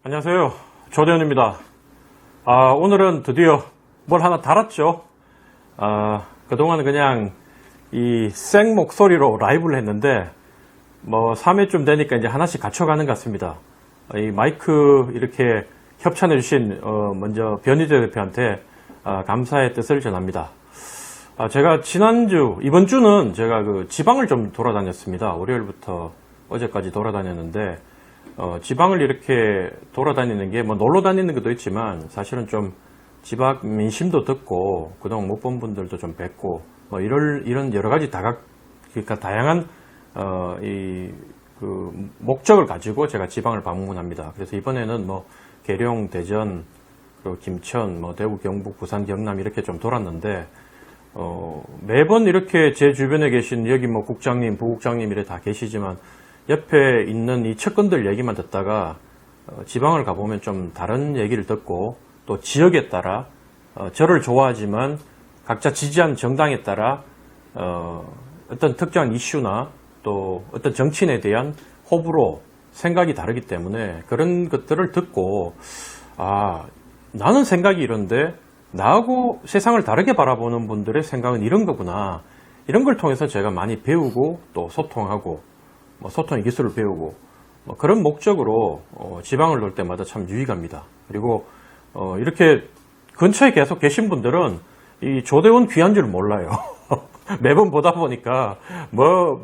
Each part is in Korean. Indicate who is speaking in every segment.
Speaker 1: 안녕하세요. 조대현입니다. 오늘은 드디어 뭘 하나 달았죠. 그동안 그냥 이 생 목소리로 라이브를 했는데 3회쯤 되니까 이제 하나씩 갖춰가는 것 같습니다. 이 마이크 이렇게 협찬해 주신 먼저 변희재 대표한테 감사의 뜻을 전합니다. 제가 이번 주는 제가 그 지방을 좀 돌아다녔습니다. 월요일부터 어제까지 돌아다녔는데 지방을 이렇게 돌아다니는 게 놀러 다니는 것도 있지만 사실은 좀 지방 민심도 듣고 그동안 못 본 분들도 좀 뵙고 이런 여러 가지 그러니까 다양한 그 목적을 가지고 제가 지방을 방문합니다. 그래서 이번에는 계룡, 대전, 그리고 김천, 대구, 경북, 부산, 경남 이렇게 좀 돌았는데 매번 이렇게 제 주변에 계신 여기 국장님, 부국장님 이래 다 계시지만 옆에 있는 이 측근들 얘기만 듣다가 지방을 가보면 좀 다른 얘기를 듣고 또 지역에 따라 저를 좋아하지만 각자 지지하는 정당에 따라 어떤 특정한 이슈나 또 어떤 정치인에 대한 호불호, 생각이 다르기 때문에 그런 것들을 듣고 나는 생각이 이런데 나하고 세상을 다르게 바라보는 분들의 생각은 이런 거구나. 이런 걸 통해서 제가 많이 배우고 또 소통하고 소통의 기술을 배우고 그런 목적으로 지방을 돌 때마다 참 유익합니다. 그리고 이렇게 근처에 계속 계신 분들은 이 조대원 귀한 줄 몰라요. 매번 보다 보니까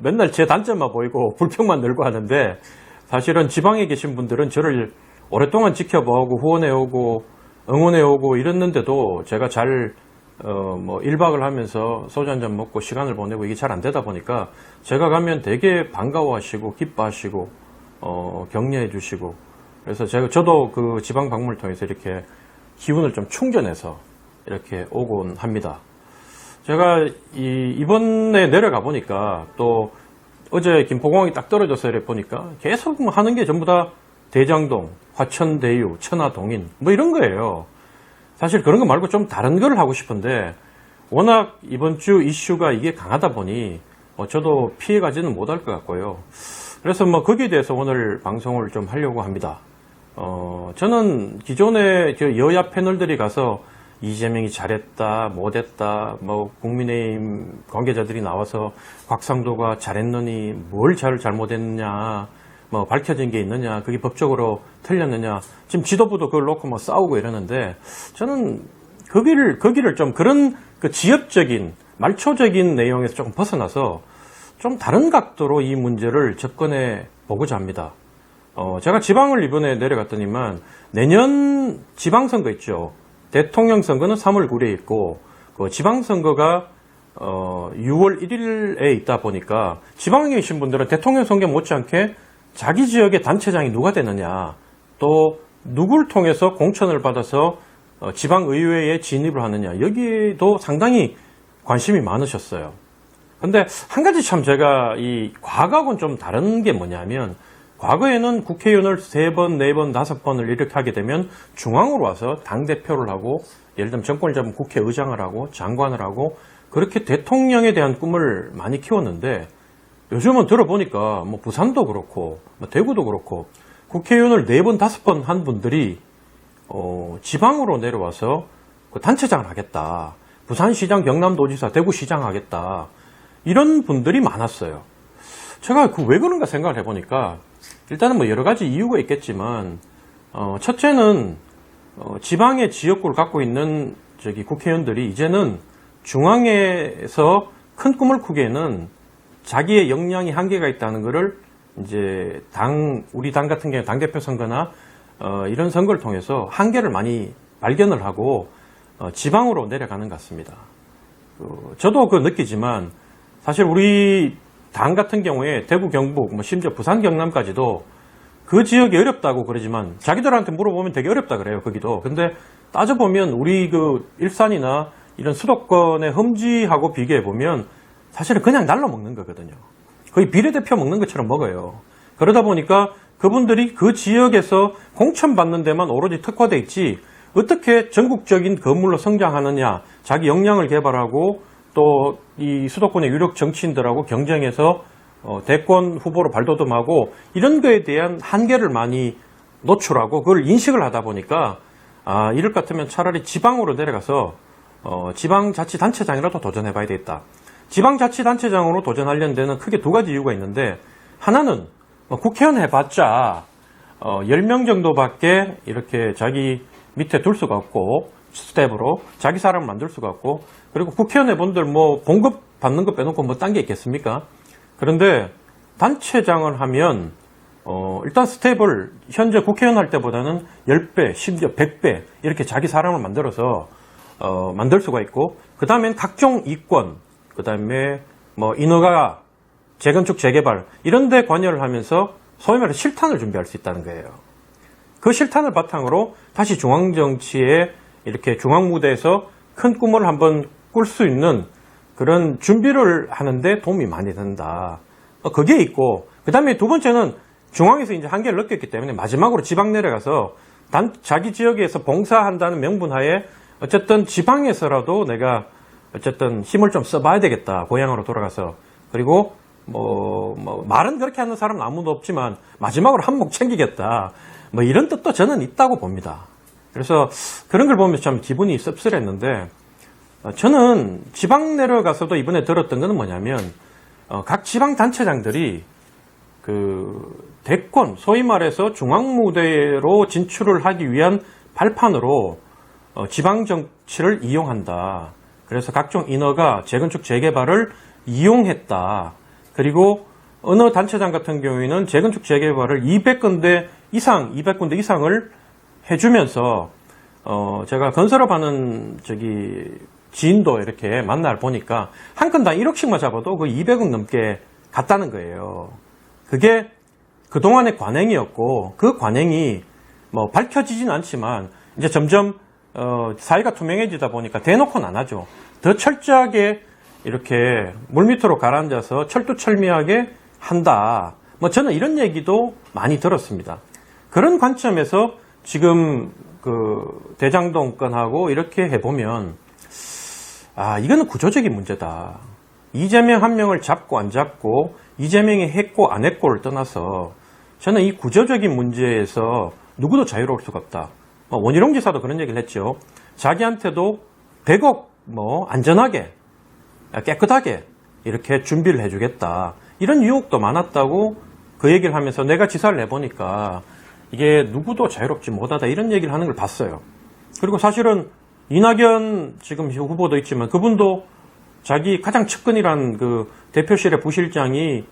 Speaker 1: 맨날 제 단점만 보이고 불평만 늘고 하는데 사실은 지방에 계신 분들은 저를 오랫동안 지켜보고 후원해오고 응원해오고 이랬는데도 제가 잘 1박을 하면서 소주 한잔 먹고 시간을 보내고 이게 잘 안 되다 보니까 제가 가면 되게 반가워하시고 기뻐하시고 격려해 주시고 그래서 저도 그 지방 방문을 통해서 이렇게 기운을 좀 충전해서 이렇게 오곤 합니다. 제가 이번에 내려가 보니까 또 어제 김포공항이 딱 떨어져서 이렇게 보니까 계속 하는 게 전부 다 대장동, 화천대유, 천하동인 이런 거예요. 사실 그런 거 말고 좀 다른 걸 하고 싶은데 워낙 이번 주 이슈가 이게 강하다 보니 저도 피해가지는 못할 것 같고요. 그래서 거기에 대해서 오늘 방송을 좀 하려고 합니다. 저는 기존에 여야 패널들이 가서 이재명이 잘했다, 못했다, 국민의힘 관계자들이 나와서 곽상도가 잘했느니 뭘 잘못했느냐, 밝혀진 게 있느냐, 그게 법적으로 틀렸느냐, 지금 지도부도 그걸 놓고 싸우고 이러는데, 저는 거기를 좀 그런 그 지엽적인, 말초적인 내용에서 조금 벗어나서 좀 다른 각도로 이 문제를 접근해 보고자 합니다. 제가 지방을 이번에 내려갔더니만 내년 지방선거 있죠. 대통령 선거는 3월 9일에 있고, 그 지방선거가 6월 1일에 있다 보니까 지방에 계신 분들은 대통령 선거 못지않게 자기 지역의 단체장이 누가 되느냐, 또 누굴 통해서 공천을 받아서 지방의회에 진입을 하느냐, 여기도 상당히 관심이 많으셨어요. 근데 한 가지 참 제가 이 과거하고는 좀 다른 게 뭐냐면, 과거에는 국회의원을 3번, 4번, 5번을 이렇게 하게 되면 중앙으로 와서 당대표를 하고, 예를 들면 정권을 잡으면 국회의장을 하고 장관을 하고 그렇게 대통령에 대한 꿈을 많이 키웠는데, 요즘은 들어보니까 부산도 그렇고 대구도 그렇고 국회의원을 4번, 5번 한 분들이 지방으로 내려와서 그 단체장을 하겠다, 부산시장, 경남도지사, 대구시장 하겠다, 이런 분들이 많았어요. 제가 왜 그런가 생각을 해보니까 일단은 여러 가지 이유가 있겠지만 첫째는 지방의 지역구를 갖고 있는 국회의원들이 이제는 중앙에서 큰 꿈을 꾸기에는 자기의 역량이 한계가 있다는 것을 이제 우리 당 같은 경우 당대표 선거나 이런 선거를 통해서 한계를 많이 발견을 하고 지방으로 내려가는 것 같습니다. 저도 느끼지만 사실 우리 당 같은 경우에 대구, 경북, 심지어 부산, 경남까지도 그 지역이 어렵다고 그러지만 자기들한테 물어보면 되게 어렵다 그래요, 거기도. 근데 따져보면 우리 일산이나 이런 수도권의 험지하고 비교해보면 사실은 그냥 날로 먹는 거거든요. 거의 비례대표 먹는 것처럼 먹어요. 그러다 보니까 그분들이 그 지역에서 공천받는 데만 오로지 특화돼 있지 어떻게 전국적인 건물로 성장하느냐, 자기 역량을 개발하고 또 이 수도권의 유력 정치인들하고 경쟁해서 대권 후보로 발돋움하고 이런 거에 대한 한계를 많이 노출하고 그걸 인식을 하다 보니까 이럴 것 같으면 차라리 지방으로 내려가서 지방자치단체장이라도 도전해봐야 되겠다. 지방자치단체장으로 도전하려는 데는 크게 두 가지 이유가 있는데, 하나는 국회의원 해봤자 10명 정도밖에 이렇게 자기 밑에 둘 수가 없고, 스텝으로 자기 사람을 만들 수가 없고, 그리고 국회의원 해본들 봉급 받는 거 빼놓고 딴 게 있겠습니까? 그런데 단체장을 하면 일단 스텝을 현재 국회의원 할 때보다는 10배, 심지어 100배 이렇게 자기 사람을 만들어서 만들 수가 있고, 그 다음엔 각종 이권, 그 다음에 인허가, 재건축, 재개발 이런 데 관여를 하면서 소위 말해 실탄을 준비할 수 있다는 거예요. 그 실탄을 바탕으로 다시 중앙정치에 이렇게 중앙무대에서 큰 꿈을 한번 꿀 수 있는 그런 준비를 하는데 도움이 많이 된다. 그게 있고, 그 다음에 두 번째는 중앙에서 이제 한계를 느꼈기 때문에 마지막으로 지방 내려가서 자기 지역에서 봉사한다는 명분하에 어쨌든 지방에서라도 내가 어쨌든 힘을 좀 써봐야 되겠다. 고향으로 돌아가서. 그리고 말은 그렇게 하는 사람은 아무도 없지만 마지막으로 한몫 챙기겠다. 이런 뜻도 저는 있다고 봅니다. 그래서 그런 걸 보면서 참 기분이 씁쓸했는데, 저는 지방 내려가서도 이번에 들었던 것은 뭐냐면, 각 지방 단체장들이 대권, 소위 말해서 중앙무대로 진출을 하기 위한 발판으로 지방 정치를 이용한다. 그래서 각종 인허가, 재건축, 재개발을 이용했다. 그리고 어느 단체장 같은 경우에는 재건축, 재개발을 200군데 이상을 해주면서 제가 건설업하는 지인도 이렇게 만날 보니까 한 건당 1억씩만 잡아도 그 200억 넘게 갔다는 거예요. 그게 그동안의 관행이었고, 그 관행이 밝혀지진 않지만 이제 점점 사회가 투명해지다 보니까 대놓고는 안 하죠. 더 철저하게 이렇게 물밑으로 가라앉아서 철두철미하게 한다. 저는 이런 얘기도 많이 들었습니다. 그런 관점에서 지금 대장동 건하고 이렇게 해보면, 이거는 구조적인 문제다. 이재명 한 명을 잡고 안 잡고, 이재명이 했고 안 했고를 떠나서 저는 이 구조적인 문제에서 누구도 자유로울 수가 없다. 원희룡 지사도 그런 얘기를 했죠. 자기한테도 100억 안전하게 깨끗하게 이렇게 준비를 해주겠다. 이런 유혹도 많았다고 그 얘기를 하면서 내가 지사를 해보니까 이게 누구도 자유롭지 못하다 이런 얘기를 하는 걸 봤어요. 그리고 사실은 이낙연 지금 후보도 있지만 그분도 자기 가장 측근이란 대표실의 부실장이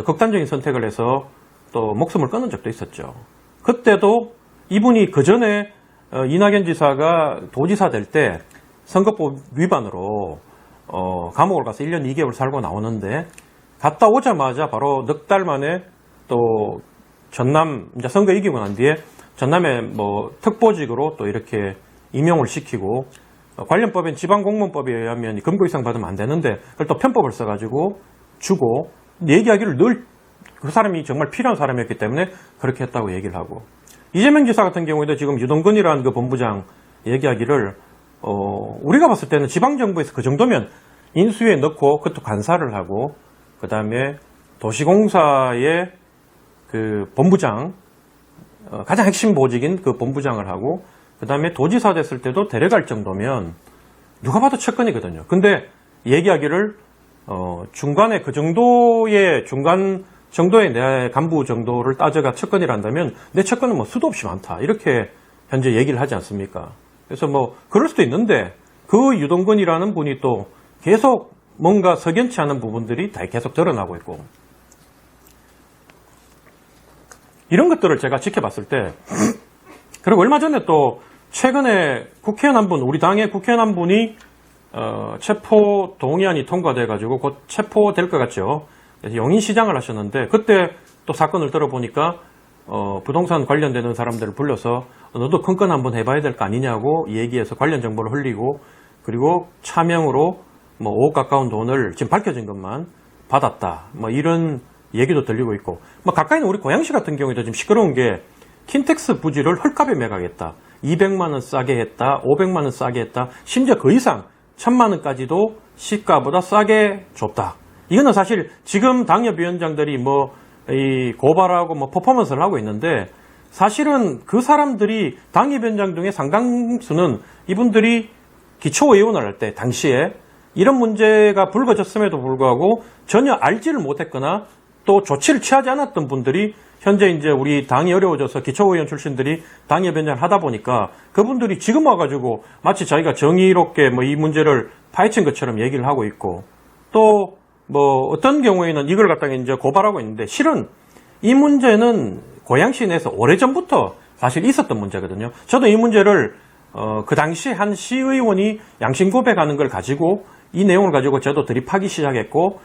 Speaker 1: 극단적인 선택을 해서 또 목숨을 끊은 적도 있었죠. 그때도 이분이 그 전에 이낙연 지사가 도지사 될 때 선거법 위반으로 감옥을 가서 1년 2개월 살고 나오는데, 갔다 오자마자 바로 넉 달 만에 또 전남 이제 선거 이기고 난 뒤에 전남에 특보직으로 또 이렇게 임용을 시키고, 관련법엔 지방공무원법에 의하면 금고 이상 받으면 안 되는데 그걸 또 편법을 써가지고 주고, 얘기하기를 늘 그 사람이 정말 필요한 사람이었기 때문에 그렇게 했다고 얘기를 하고, 이재명 지사 같은 경우에도 지금 유동근이라는 그 본부장 얘기하기를 우리가 봤을 때는 지방정부에서 그 정도면 인수위에 넣고 그것도 간사를 하고, 그 다음에 도시공사의 그 본부장, 가장 핵심 보직인 그 본부장을 하고, 그 다음에 도지사 됐을 때도 데려갈 정도면 누가 봐도 측근이거든요. 근데 얘기하기를 중간에 중간 정도의 내 간부 정도를 따져가 측근이란다면 내 측근은 수도 없이 많다. 이렇게 현재 얘기를 하지 않습니까? 그래서 그럴 수도 있는데, 그 유동근이라는 분이 또 계속 뭔가 석연치 않은 부분들이 다 계속 드러나고 있고, 이런 것들을 제가 지켜봤을 때, 그리고 얼마 전에 또 최근에 국회의원 한 분, 우리 당의 국회의원 한 분이 체포 동의안이 통과돼가지고 곧 체포될 것 같죠. 그래서 용인시장을 하셨는데, 그때 또 사건을 들어보니까 부동산 관련되는 사람들을 불러서 너도 큰 건 한번 해봐야 될 거 아니냐고 얘기해서 관련 정보를 흘리고, 그리고 차명으로 5억 가까운 돈을 지금 밝혀진 것만 받았다. 이런 얘기도 들리고 있고, 가까이 있는 우리 고양시 같은 경우에도 지금 시끄러운 게 킨텍스 부지를 헐값에 매각했다. 200만 원 싸게 했다. 500만 원 싸게 했다. 심지어 그 이상 1000만 원까지도 시가보다 싸게 줬다. 이거는 사실 지금 당협위원장들이 이 고발하고 퍼포먼스를 하고 있는데, 사실은 그 사람들이 당협위원장 중에 상당수는 이분들이 기초의원을 할 때 당시에 이런 문제가 불거졌음에도 불구하고 전혀 알지를 못했거나 또 조치를 취하지 않았던 분들이 현재 이제 우리 당이 어려워져서 기초의원 출신들이 당협위원장을 하다 보니까 그분들이 지금 와가지고 마치 자기가 정의롭게 뭐 이 문제를 파헤친 것처럼 얘기를 하고 있고 또 뭐 어떤 경우에는 이걸 갖다가 이제 고발하고 있는데 실은 이 문제는 고양시 내에서 오래전부터 사실 있었던 문제거든요. 저도 이 문제를 그 당시 한 시의원이 양심 고백하는 걸 가지고 이 내용을 가지고 저도 드립하기 시작했고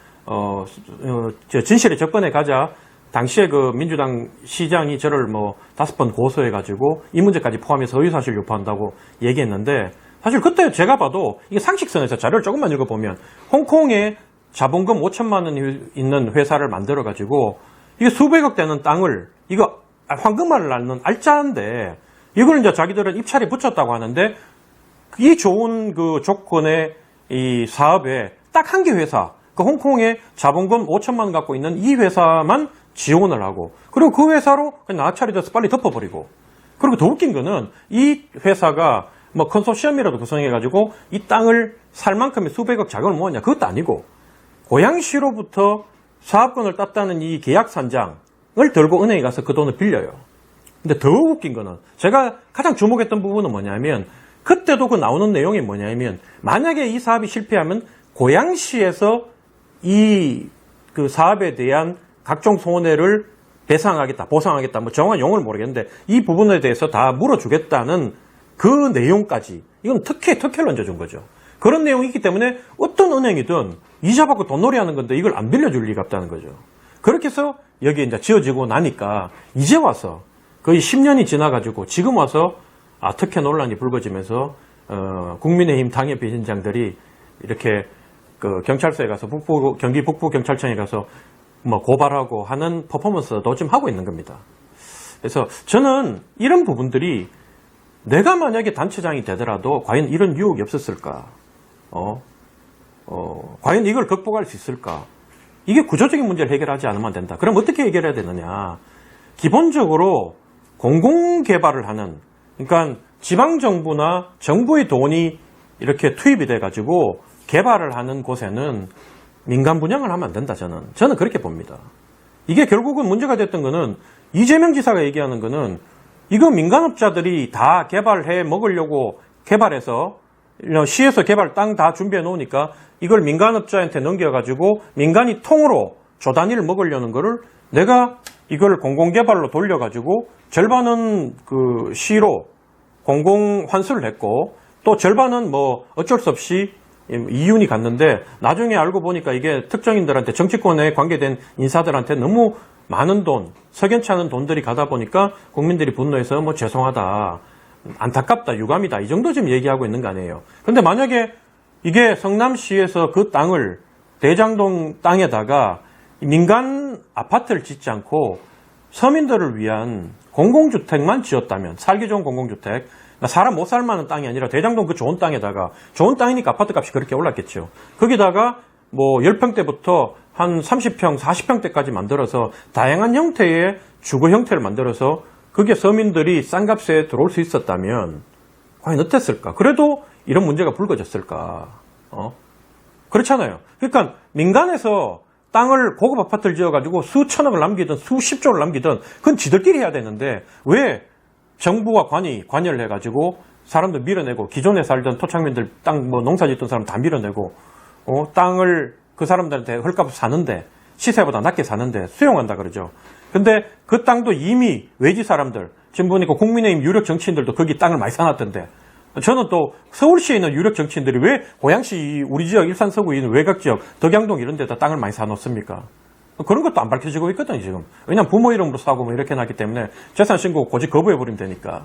Speaker 1: 진실에 접근해 가자 당시에 그 민주당 시장이 저를 뭐 5번 고소해가지고 이 문제까지 포함해서 허위사실 유포한다고 얘기했는데 사실 그때 제가 봐도 이게 상식선에서 자료를 조금만 읽어보면 홍콩에 자본금 5천만 원이 있는 회사를 만들어가지고 이게 수백억 되는 땅을 이거 황금알을 낳는 알짜인데 이걸 이제 자기들은 입찰에 붙였다고 하는데 이 좋은 그 조건의 이 사업에 딱 한 개 회사 그 홍콩에 자본금 5천만 원 갖고 있는 이 회사만 지원을 하고 그리고 그 회사로 그냥 나찰이 돼서 빨리 덮어버리고 그리고 더 웃긴 거는 이 회사가 뭐 컨소시엄이라도 구성해가지고 이 땅을 살 만큼의 수백억 자금을 모았냐 그것도 아니고 고양시로부터 사업권을 땄다는 이 계약 산장을 들고 은행에 가서 그 돈을 빌려요. 근데 더 웃긴 거는 제가 가장 주목했던 부분은 뭐냐면 그때도 그 나오는 내용이 뭐냐면 만약에 이 사업이 실패하면 고양시에서 이 그 사업에 대한 각종 손해를 배상하겠다, 보상하겠다, 뭐 정확한 용어를 모르겠는데 이 부분에 대해서 다 물어주겠다는 그 내용까지 이건 특혜를 얹어준 거죠. 그런 내용이 있기 때문에 어떤 은행이든 이자 받고 돈놀이 하는 건데 이걸 안 빌려줄 리가 없다는 거죠. 그렇게 해서 여기 이제 지어지고 나니까 이제 와서 거의 10년이 지나가지고 지금 와서 특혜 논란이 불거지면서 국민의힘 당협위원장들이 이렇게 그 경찰서에 가서 경기 북부 경찰청에 가서 뭐 고발하고 하는 퍼포먼스도 지금 하고 있는 겁니다. 그래서 저는 이런 부분들이 내가 만약에 단체장이 되더라도 과연 이런 유혹이 없었을까? 과연 이걸 극복할 수 있을까? 이게 구조적인 문제를 해결하지 않으면 안 된다. 그럼 어떻게 해결해야 되느냐? 기본적으로 공공개발을 하는, 그러니까 지방정부나 정부의 돈이 이렇게 투입이 돼가지고 개발을 하는 곳에는 민간 분양을 하면 안 된다, 저는 그렇게 봅니다. 이게 결국은 문제가 됐던 거는 이재명 지사가 얘기하는 거는 이거 민간업자들이 다 개발해 먹으려고 개발해서 시에서 개발 땅 다 준비해 놓으니까 이걸 민간업자한테 넘겨가지고 민간이 통으로 조 단위를 먹으려는 거를 내가 이걸 공공개발로 돌려가지고 절반은 그 시로 공공 환수를 했고 또 절반은 뭐 어쩔 수 없이 이윤이 갔는데 나중에 알고 보니까 이게 특정인들한테 정치권에 관계된 인사들한테 너무 많은 돈, 석연치 않은 돈들이 가다 보니까 국민들이 분노해서 뭐 죄송하다, 안타깝다, 유감이다 이 정도 지금 얘기하고 있는 거 아니에요. 근데 만약에 이게 성남시에서 그 땅을 대장동 땅에다가 민간 아파트를 짓지 않고 서민들을 위한 공공주택만 지었다면, 살기 좋은 공공주택, 사람 못 살만한 땅이 아니라 대장동 그 좋은 땅에다가, 좋은 땅이니까 아파트 값이 그렇게 올랐겠죠. 거기다가 뭐 10평대부터 한 30평, 40평대까지 만들어서 다양한 형태의 주거 형태를 만들어서 그게 서민들이 싼 값에 들어올 수 있었다면 과연 어땠을까? 그래도 이런 문제가 불거졌을까? 그렇잖아요. 그러니까 민간에서 땅을 고급 아파트를 지어가지고 수천억을 남기든 수십조를 남기든 그건 지들끼리 해야 되는데 왜 정부와 관이 관여를 해가지고 사람들 밀어내고 기존에 살던 토착민들 땅 뭐 농사 짓던 사람 다 밀어내고 땅을 그 사람들한테 헐값 사는데 시세보다 낮게 사는데 수용한다 그러죠. 근데 그 땅도 이미 외지 사람들 지금 보니까 국민의힘 유력 정치인들도 거기 땅을 많이 사놨던데 저는 또 서울시에 있는 유력 정치인들이 왜 고양시 우리 지역 일산 서구에 있는 외곽지역 덕양동 이런 데다 땅을 많이 사놓습니까? 그런 것도 안 밝혀지고 있거든요 지금. 왜냐하면 부모 이름으로 사고 뭐 이렇게 해놨기 때문에 재산 신고 고지 거부해버리면 되니까.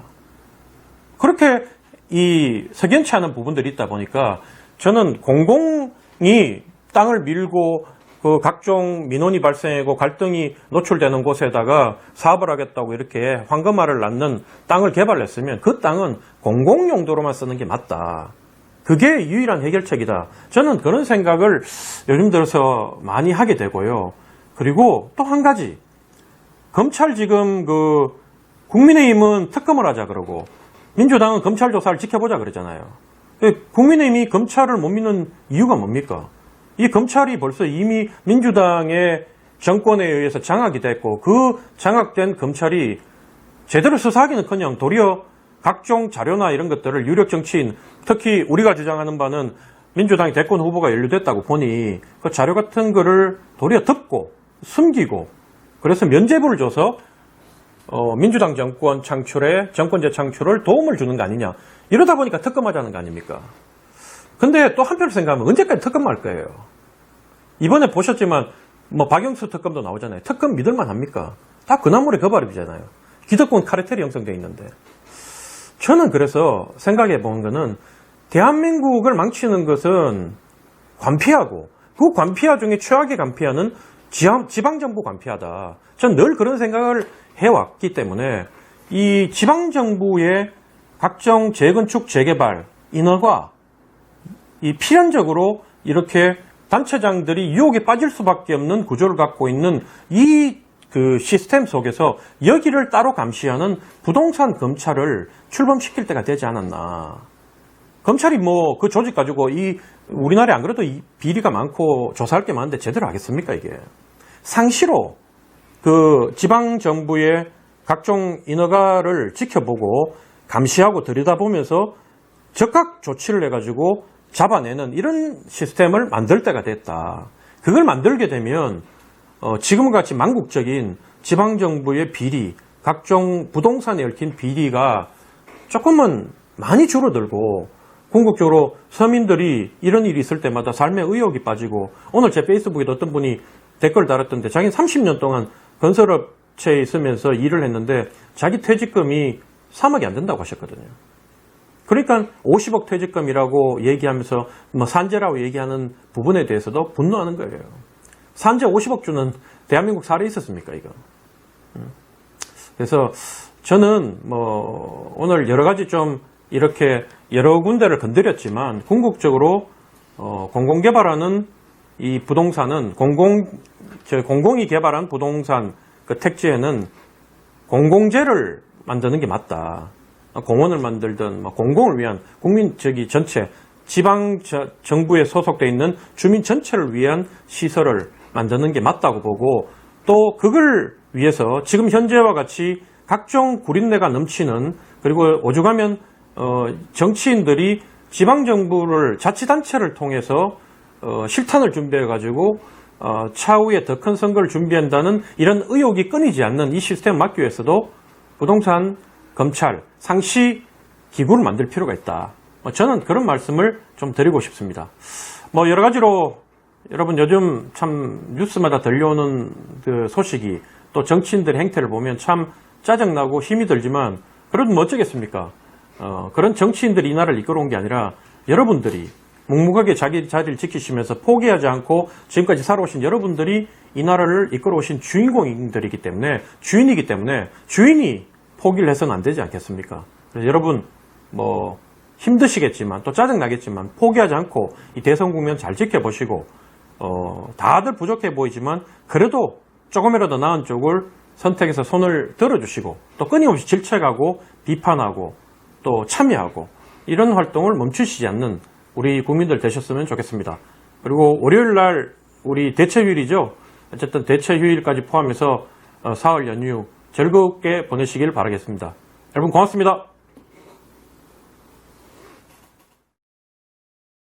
Speaker 1: 그렇게 이 석연치 않은 부분들이 있다 보니까 저는 공공이 땅을 밀고 그 각종 민원이 발생하고 갈등이 노출되는 곳에다가 사업을 하겠다고 이렇게 황금알을 낳는 땅을 개발했으면 그 땅은 공공용도로만 쓰는 게 맞다. 그게 유일한 해결책이다. 저는 그런 생각을 요즘 들어서 많이 하게 되고요. 그리고 또 한 가지. 검찰 지금 그 국민의힘은 특검을 하자 그러고 민주당은 검찰 조사를 지켜보자 그러잖아요. 국민의힘이 검찰을 못 믿는 이유가 뭡니까? 이 검찰이 벌써 이미 민주당의 정권에 의해서 장악이 됐고 그 장악된 검찰이 제대로 수사하기는커녕 도리어 각종 자료나 이런 것들을 유력 정치인, 특히 우리가 주장하는 바는 민주당의 대권 후보가 연루됐다고 보니 그 자료 같은 거를 도리어 덮고 숨기고 그래서 면죄부를 줘서 민주당 정권 창출에 정권 재창출을 도움을 주는 거 아니냐. 이러다 보니까 특검하자는 거 아닙니까? 근데 또 한편으로 생각하면 언제까지 특검할 거예요? 이번에 보셨지만 뭐 박영수 특검도 나오잖아요. 특검 믿을만 합니까? 다 그나물의 거발이잖아요. 기득권 카르텔이 형성되어 있는데. 저는 그래서 생각해 본 거는 대한민국을 망치는 것은 관피하고 그 관피아 중에 최악의 관피아는 지방정부 관피하다. 전 늘 그런 생각을 해왔기 때문에 이 지방정부의 각종 재건축, 재개발 인허가 이 필연적으로 이렇게 단체장들이 유혹에 빠질 수밖에 없는 구조를 갖고 있는 이 그 시스템 속에서 여기를 따로 감시하는 부동산 검찰을 출범시킬 때가 되지 않았나. 검찰이 뭐 그 조직 가지고 이 우리나라에 안 그래도 이 비리가 많고 조사할 게 많은데 제대로 하겠습니까 이게. 상시로 그 지방정부의 각종 인허가를 지켜보고 감시하고 들여다보면서 적극 조치를 해가지고 잡아내는 이런 시스템을 만들 때가 됐다. 그걸 만들게 되면 지금과 같이 망국적인 지방정부의 비리, 각종 부동산에 얽힌 비리가 조금은 많이 줄어들고 궁극적으로 서민들이 이런 일이 있을 때마다 삶의 의욕이 빠지고 오늘 제 페이스북에도 어떤 분이 댓글 달았던데 자기는 30년 동안 건설업체에 있으면서 일을 했는데 자기 퇴직금이 3억이 안 된다고 하셨거든요. 그러니까 50억 퇴직금이라고 얘기하면서 뭐 산재라고 얘기하는 부분에 대해서도 분노하는 거예요. 산재 50억 주는 대한민국 사례 있었습니까, 이거? 그래서 저는 뭐 오늘 여러 가지 좀 이렇게 여러 군데를 건드렸지만 궁극적으로 공공개발하는 이 부동산은 공공이 개발한 부동산 그 택지에는 공공재를 만드는 게 맞다. 공원을 만들든 공공을 위한 국민 전체 지방 정부에 소속돼 있는 주민 전체를 위한 시설을 만드는 게 맞다고 보고 또 그걸 위해서 지금 현재와 같이 각종 구린내가 넘치는 그리고 오죽하면 정치인들이 지방정부를 자치단체를 통해서 실탄을 준비해가지고 차후에 더 큰 선거를 준비한다는 이런 의혹이 끊이지 않는 이 시스템을 막기 위해서도 부동산 검찰 상시 기구를 만들 필요가 있다. 저는 그런 말씀을 좀 드리고 싶습니다. 뭐 여러 가지로 여러분 요즘 참 뉴스마다 들려오는 그 소식이 또 정치인들의 행태를 보면 참 짜증나고 힘이 들지만 그래도 뭐 어쩌겠습니까? 그런 정치인들이 이 나라를 이끌어온 게 아니라 여러분들이 묵묵하게 자기 자리를 지키시면서 포기하지 않고 지금까지 살아오신 여러분들이 이 나라를 이끌어오신 주인공들이기 때문에 주인이기 때문에 주인이 포기를 해서는 안 되지 않겠습니까? 그래서 여러분 뭐 힘드시겠지만 또 짜증나겠지만 포기하지 않고 이 대선 국면 잘 지켜보시고 다들 부족해 보이지만 그래도 조금이라도 나은 쪽을 선택해서 손을 들어주시고 또 끊임없이 질책하고 비판하고 또 참여하고 이런 활동을 멈추시지 않는 우리 국민들 되셨으면 좋겠습니다. 그리고 월요일 날 우리 대체휴일이죠. 어쨌든 대체휴일까지 포함해서 사흘 연휴 즐겁게 보내시길 바라겠습니다. 여러분 고맙습니다.